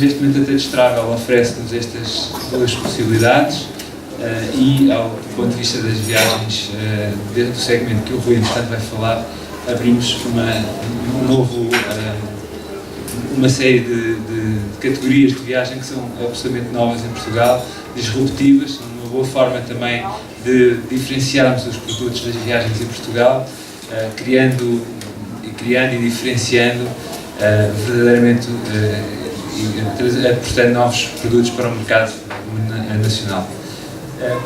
investimento adestrável oferece-nos estas duas possibilidades e, ao ponto de vista das viagens, dentro do segmento que o Rui, entretanto, vai falar, abrimos uma série de categorias de viagem que são absolutamente novas em Portugal, disruptivas, uma boa forma também de diferenciarmos os produtos das viagens em Portugal, criando e diferenciando verdadeiramente aportando novos produtos para o mercado nacional.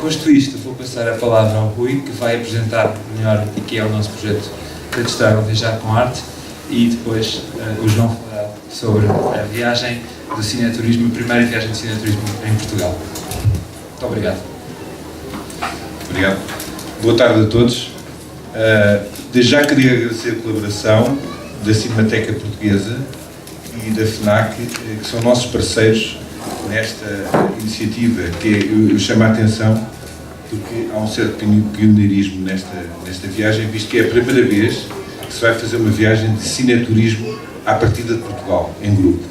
Posto isto, vou passar a palavra ao Rui, que vai apresentar melhor o que é o nosso projeto de Adestrável Viajar com Arte, e depois o João falará sobre a viagem do cineturismo, a primeira viagem de cineturismo em Portugal. Muito obrigado. Obrigado. Boa tarde a todos. Desde já queria agradecer a colaboração da Cinemateca Portuguesa e da FNAC, que são nossos parceiros nesta iniciativa, que eu chamo a atenção porque há um certo pioneirismo nesta viagem, visto que é a primeira vez que se vai fazer uma viagem de cineturismo à partida de Portugal, em grupo.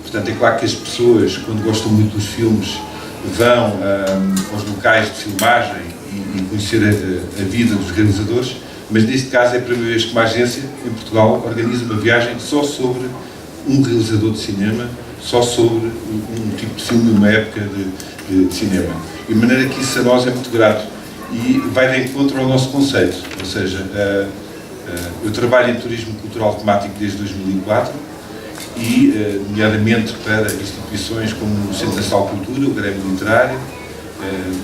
Portanto, é claro que as pessoas, quando gostam muito dos filmes, vão aos locais de filmagem e conhecer a vida dos realizadores, mas neste caso é a primeira vez que uma agência em Portugal organiza uma viagem só sobre um realizador de cinema, só sobre um tipo de filme, uma época de cinema. De maneira que isso a nós é muito grato e vai de encontro ao nosso conceito, ou seja, eu trabalho em turismo cultural temático desde 2004 e, nomeadamente para instituições como o Centro Nacional de Cultura, o Grêmio Literário,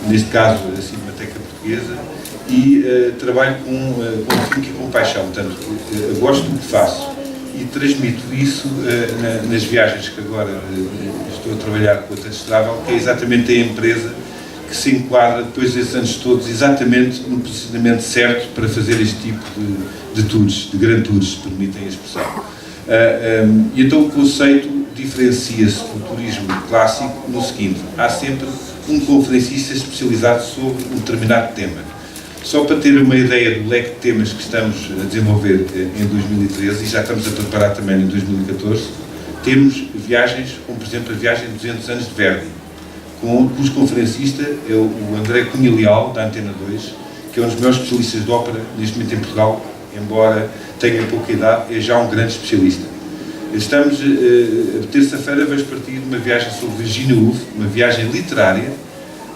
neste caso a Cinemateca Portuguesa, e trabalho com afinco e com paixão. Portanto, gosto do que faço e transmito isso nas viagens que agora estou a trabalhar com a Adestrável, que é exatamente a empresa que se enquadra, depois desses anos todos, exatamente no posicionamento certo para fazer este tipo de tours, de grand tours, se permitem a expressão. E então o conceito diferencia-se do turismo clássico no seguinte: há sempre um conferencista especializado sobre um determinado tema. Só para ter uma ideia do leque de temas que estamos a desenvolver em 2013, e já estamos a preparar também em 2014, temos viagens, como por exemplo a viagem de 200 anos de Verdi, cujo conferencista é o André Cunha Leal, da Antena 2, que é um dos melhores especialistas de ópera neste momento em Portugal, embora tenha pouca idade, é já um grande especialista. Estamos, terça-feira, vamos partir de uma viagem sobre Virginia Woolf, uma viagem literária,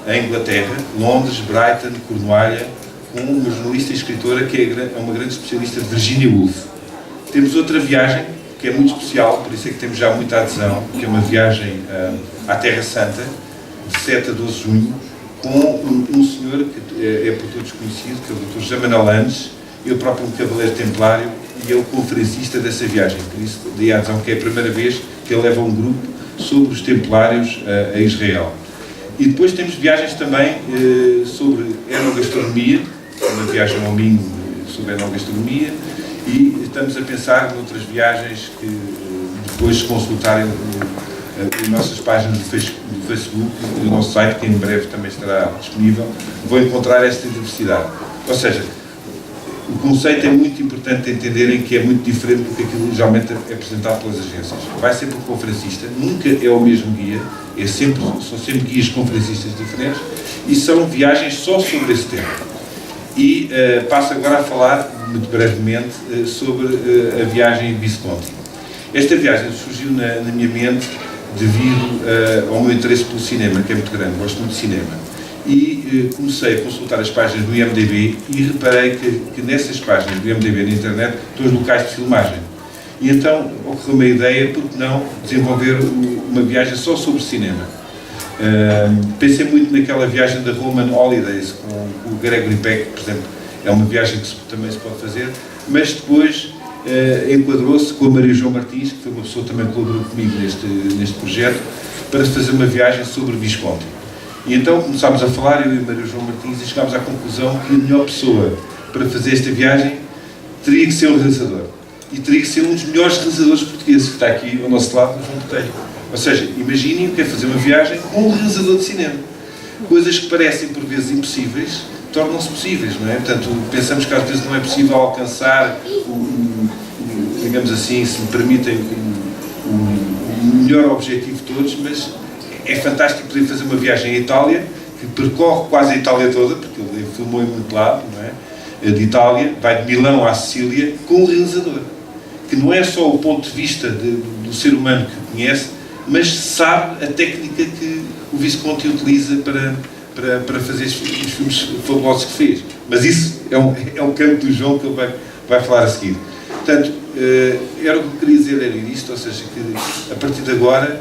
em Inglaterra, Londres, Brighton, Cornualha, com uma jornalista e escritora que é uma grande especialista de Virginia Woolf. Temos outra viagem, que é muito especial, por isso é que temos já muita adesão, que é uma viagem à Terra Santa, de 7 a 12 de junho, com um senhor que é por todos conhecido, que é o Dr. José Manuel Andes, ele próprio um cavaleiro templário, e é o conferencista dessa viagem. Por isso, daí a adesão, que é a primeira vez que ele leva um grupo sobre os templários a Israel. E depois temos viagens também sobre enogastronomia, uma viagem ao Minho sobre enogastronomia, e estamos a pensar noutras viagens que depois, se consultarem as nossas páginas do Facebook e do nosso site, que em breve também estará disponível, vão encontrar esta diversidade. Ou seja, o conceito é muito importante entenderem que é muito diferente do que aquilo geralmente é apresentado pelas agências. Vai sempre o conferencista, nunca é o mesmo guia, são sempre guias conferencistas diferentes e são viagens só sobre esse tema. E passo agora a falar, muito brevemente, sobre a viagem em Visconti. Esta viagem surgiu na minha mente devido ao meu interesse pelo cinema, que é muito grande, gosto muito de cinema. E comecei a consultar as páginas do IMDb e reparei que nessas páginas do IMDb na internet estão os locais de filmagem. E então ocorreu-me a ideia, por que não desenvolver uma viagem só sobre cinema. Pensei muito naquela viagem da Roman Holidays com o Gregory Peck, por exemplo, é uma viagem que também se pode fazer, mas depois enquadrou-se com a Maria João Martins, que foi uma pessoa que também colaborou comigo neste projeto, para fazer uma viagem sobre Visconti. E então começámos a falar, eu e a Maria João Martins, e chegámos à conclusão que a melhor pessoa para fazer esta viagem teria que ser um realizador. E teria que ser um dos melhores realizadores portugueses, que está aqui ao nosso lado, no João Botelho. Ou seja, imaginem o que é fazer uma viagem com um realizador de cinema. Coisas que parecem por vezes impossíveis, tornam-se possíveis, não é? Portanto, pensamos que às vezes não é possível alcançar digamos assim, se me permitem, o melhor objetivo de todos, mas é fantástico poder fazer uma viagem à Itália, que percorre quase a Itália toda, porque ele filmou em muito lado, não é? De Itália, vai de Milão à Sicília, com o realizador, que não é só o ponto de vista do ser humano que o conhece, mas sabe a técnica que o Visconti utiliza para fazer os filmes fabulosos que fez. Mas isso é um campo do João que ele vai falar a seguir. Portanto, era o que eu queria dizer, era isto, ou seja, que a partir de agora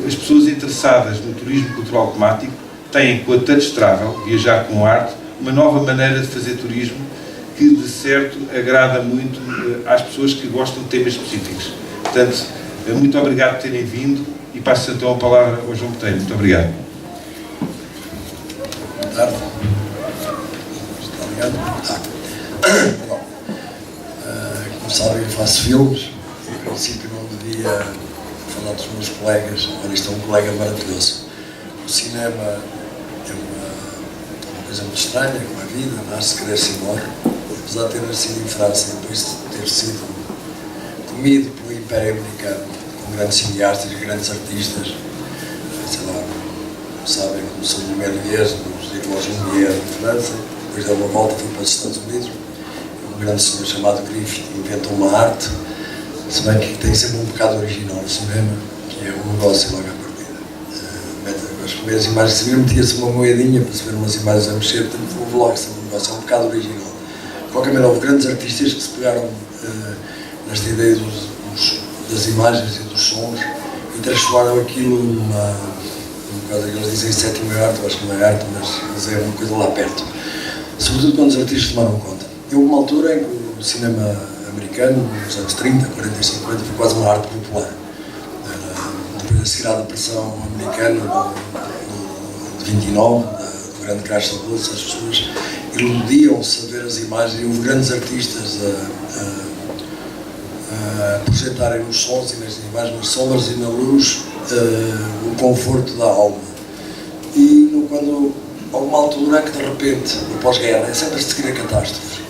as pessoas interessadas no turismo cultural temático têm com a Touch Travel, viajar com arte, uma nova maneira de fazer turismo que, de certo, agrada muito às pessoas que gostam de temas específicos. Portanto, muito obrigado por terem vindo e passo então a palavra ao João Botelho. Muito obrigado. Boa tarde. Está ligado? Bom, como sabem, eu faço filmes. Em princípio não devia falar dos meus colegas. Olha, isto é um colega maravilhoso. O cinema é uma coisa muito estranha, como a vida, nasce, cresce e morre. Apesar de ter nascido em França e depois de ter sido comido pelo Império Americano, com grandes cineastas e grandes artistas, sei lá, como sabem, começou no Méliès, nos irmãos Lumière de França, depois deu uma volta, foi para os Estados Unidos. Um grande senhor chamado Griffith inventou uma arte, se bem que tem sempre um bocado original no cinema, que é um negócio logo à partida. As primeiras imagens que se viram, metia-se uma moedinha para se ver umas imagens a mexer, portanto houve logo sempre um negócio, é um bocado original. De qualquer maneira, houve grandes artistas que se pegaram nesta ideia das imagens e dos sons e transformaram aquilo numa coisa que eles dizem sétima arte, eu acho que não é arte, mas é uma coisa lá perto. Sobretudo quando os artistas tomaram conta. Houve uma altura em que o cinema americano, nos anos 30, 40 e 50, foi quase uma arte popular. Depois da seguir à depressão americana de 29, do grande crash da bolsa, as pessoas iludiam-se a ver as imagens e houve grandes artistas a projetarem nos sons e nas imagens, nas sombras e na luz, o conforto da alma. E quando houve uma altura que de repente, no pós-guerra, é sempre a seguir a catástrofes,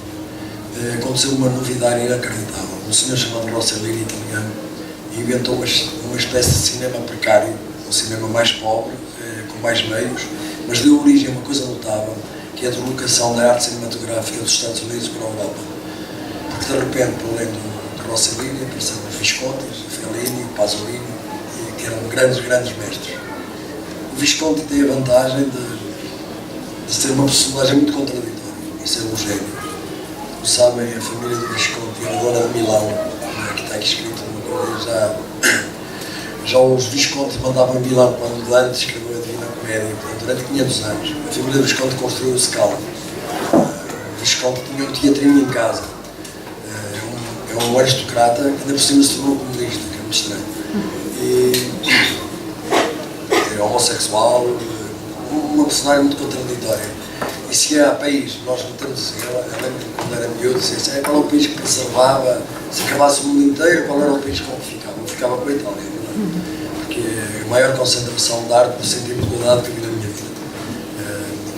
aconteceu uma novidade inacreditável. Um senhor chamado Rossellini, italiano, inventou uma espécie de cinema precário, um cinema mais pobre, com mais meios, mas deu origem a uma coisa notável, que é a deslocação da arte cinematográfica dos Estados Unidos para a Europa. Porque de repente, para além do Rossellini, apareceram os Visconti, o Fellini, o Pasolini, que eram grandes mestres. O Visconti tem a vantagem de ser uma personagem muito contraditória e ser um gênio. Como sabem, a família do Visconti era dona de Milão, que está aqui escrito uma coisa, já os Visconti mandavam em Milão quando Dante escreveu a Divina Comédia, durante 500 anos. A família do Visconti construiu o Scala. O Visconti tinha um teatrinho em casa. É um aristocrata que ainda por cima se tornou comunista, que é muito estranho. E é homossexual, uma personagem muito contraditória. E se há país, nós não temos, eu lembro quando era miúdo, dizia qual é o país que preservava, se acabasse o mundo inteiro, qual era o país que ficava? Eu ficava com a Itália, porque é a maior concentração de arte no sentido de igualdade que eu vi na minha vida.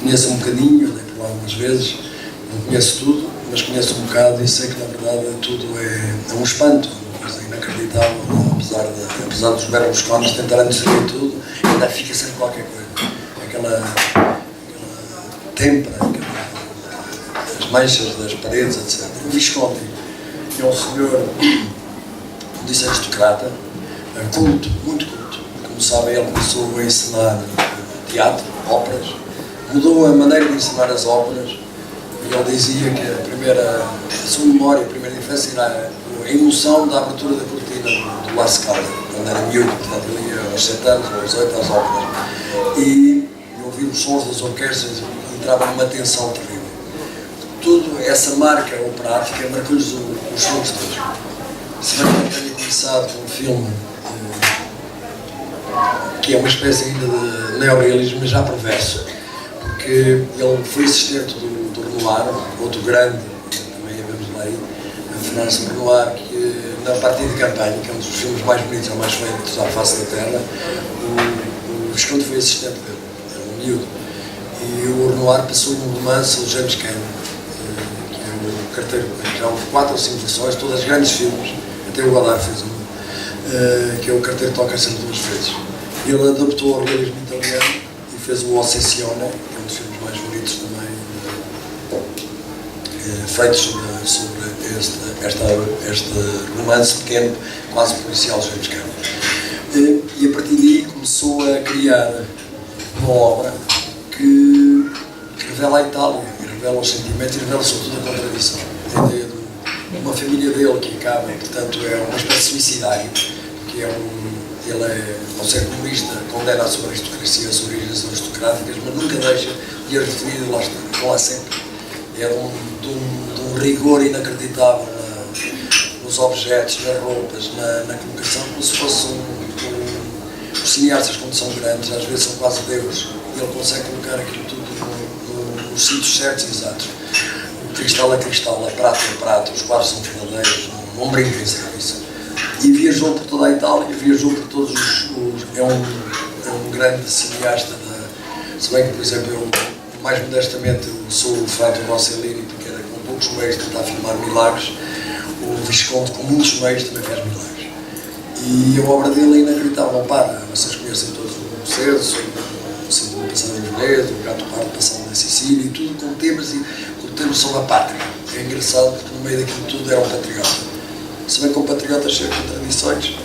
Conheço um bocadinho, andei por lá algumas vezes, não conheço tudo, mas conheço um bocado e sei que na verdade tudo é um espanto, uma coisa inacreditável, apesar dos Berlusconis tentarem destruir tudo, ainda fica sempre qualquer coisa. Aquela tempra, as manchas das paredes, etc. O Visconti é um senhor, como disse, aristocrata, culto, muito culto. Como sabem, ele começou a ensinar teatro, óperas, mudou a maneira de ensinar as óperas e ele dizia que a sua memória, a primeira infância era a emoção da abertura da cortina do La Scala, quando era miúdo, portanto ele ia aos 7 anos, ou aos 8 às óperas, e ouvia os sons das orquestras entrava numa tensão terrível. Tudo essa marca operática marcou-lhes os filmes todos. Se bem que tenha começado com um filme que é uma espécie ainda de neorrealismo, mas já perverso, porque ele foi assistente do Renoir, outro grande, também vemos lá aí, François Renoir, que na partida de campanha, que é um dos filmes mais bonitos ou mais feitos à face da Terra, o Visconti foi assistente dele, era um miúdo. E o Renoir passou num romance ao James Cameron, que é o carteiro, já houve 4 ou 5 versões, todas grandes filmes, até o Godard fez um, que é o carteiro toca sempre 2 vezes. Ele adaptou ao realismo italiano e fez o Ossessione, que é um dos filmes mais bonitos também, feitos sobre este romance pequeno, quase policial de James Cameron. E a partir daí começou a criar uma obra que revela a Itália, revela os sentimentos e revela sobretudo a contradição. A ideia de uma família dele que acaba, portanto, é uma espécie de suicidário, que ele é um ser comunista, condena a sua aristocracia, as origens aristocráticas, mas nunca deixa de as definir, lá está, estão lá sempre. É de um rigor inacreditável nos objetos, nas roupas, na colocação, como se fosse os cineastas, quando são grandes, às vezes são quase deuses, e ele consegue colocar aquilo tudo nos sítios certos e exatos. O cristal é cristal, a prata é prata, os quadros são verdadeiros, não brinca em serviço. E viajou por toda a Itália, viajou por todos é um grande cineasta, se bem que, por exemplo, eu, mais modestamente, eu sou o fã do Rossellini, porque era com poucos meios tentar filmar milagres. O Visconde, com muitos meios, também fez milagres. E a obra dele é inacreditável, não para. Vocês conhecem todos o Ceso, o Cinturão Passado em Veneza, o Gato Pardo Passado na Sicília, e tudo com temas sobre a pátria. É engraçado porque no meio daquilo tudo era um patriota. Se bem que um patriota cheio de contradições,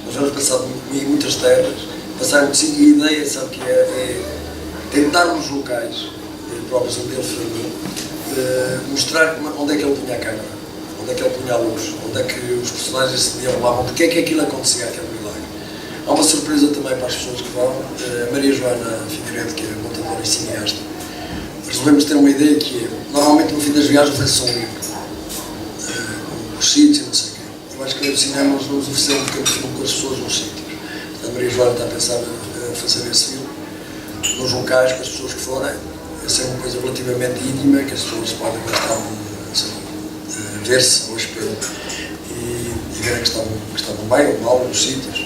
nós vamos passar em muitas terras, passar muito sim, e a ideia, sabe que é tentar nos locais próprios onde ele filmou, mostrar onde é que ele punha a câmera, onde é que ele punha a luz, onde é que os personagens se desenrolavam, porque é que aquilo acontecia, aquele milagre. Há uma surpresa também para as pessoas que vão. A Maria Joana Figueiredo, que é montadora e cineasta, resolvemos ter uma ideia que é, normalmente no fim das viagens faz-se um livro, os sítios, não sei o quê. Eu acho que o cinema nos ofereceu um pequeno filme com as pessoas nos sítios. A Maria Joana está a pensar em fazer esse filme nos locais, com as pessoas que forem. Essa é uma coisa relativamente íntima, que as pessoas podem gastar ver-se ao espelho e verem que estavam bem ou mal nos sítios.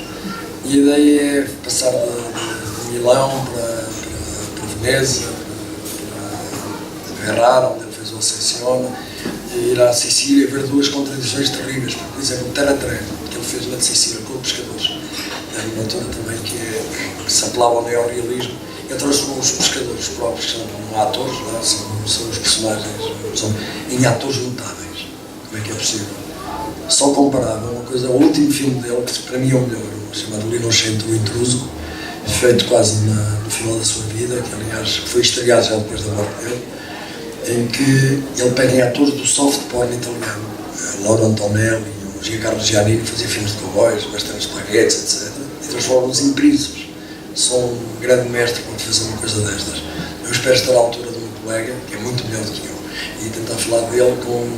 E a ideia é passar de Milão para Veneza, para Ferrara, onde ele fez o Ascensione, e ir à Sicília e ver duas contradições terríveis. Por exemplo, o Terra Trem, que ele fez na de Sicília com os pescadores. É uma autora também que se apelava ao neorrealismo. Eu trouxe os pescadores próprios, que são atores, lá, são os personagens, são em atores notáveis. Como é que é possível? Só comparava uma coisa, o último filme dele, que para mim é o melhor, chamado L'Innocente, o Intruso, feito quase no final da sua vida, que aliás foi estreado já depois da morte dele, em que ele pega em atores do soft porn italiano, Lauro Antonelli, o Giancarlo Giannini, que fazia filmes de cowboys, bastante spaghetti, etc. E transforma-os em príncipes. Sou um grande mestre para fazer uma coisa destas. Eu espero estar à altura de um colega, que é muito melhor do que eu, e tentar falar dele com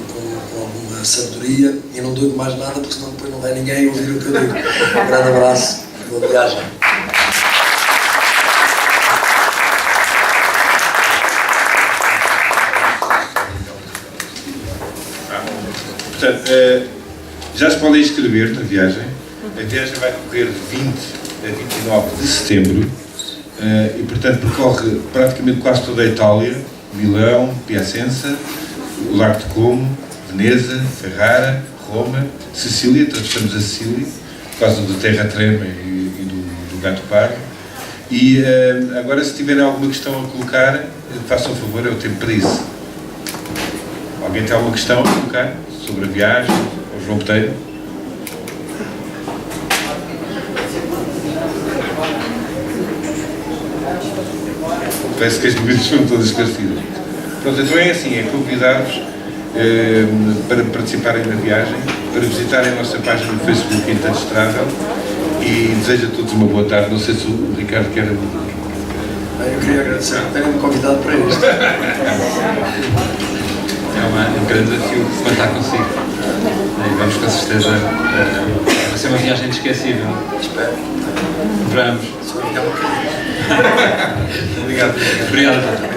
alguma sabedoria, e não digo mais nada, porque senão depois não vai ninguém ouvir o que eu digo. Um grande abraço, boa viagem. Portanto, já se podem inscrever na viagem. A viagem vai decorrer de 20 a 29 de setembro e, portanto, percorre praticamente quase toda a Itália: Milão, Piacenza, o Lago de Como, Veneza, Ferrara, Roma, Sicília. Atravessamos a Sicília por causa do Terra Trema e do Gato Pardo. E agora, se tiverem alguma questão a colocar, façam o favor, é o tempo para isso. Alguém tem alguma questão a colocar sobre a viagem, ao João Botelho? Parece que as dúvidas foram todas esclarecidas. Pronto, então é assim, é convidar-vos para participarem na viagem, para visitarem a nossa página no Facebook Intadestrável, e desejo a todos uma boa tarde. Não sei se o Ricardo quer... Eu queria agradecer por terem-me convidado para isto. É um grande desafio contar consigo. E vamos com certeza. Vai ser uma viagem inesquecível. Espero. Vamos. Sou Miguel. Obrigado. Obrigado.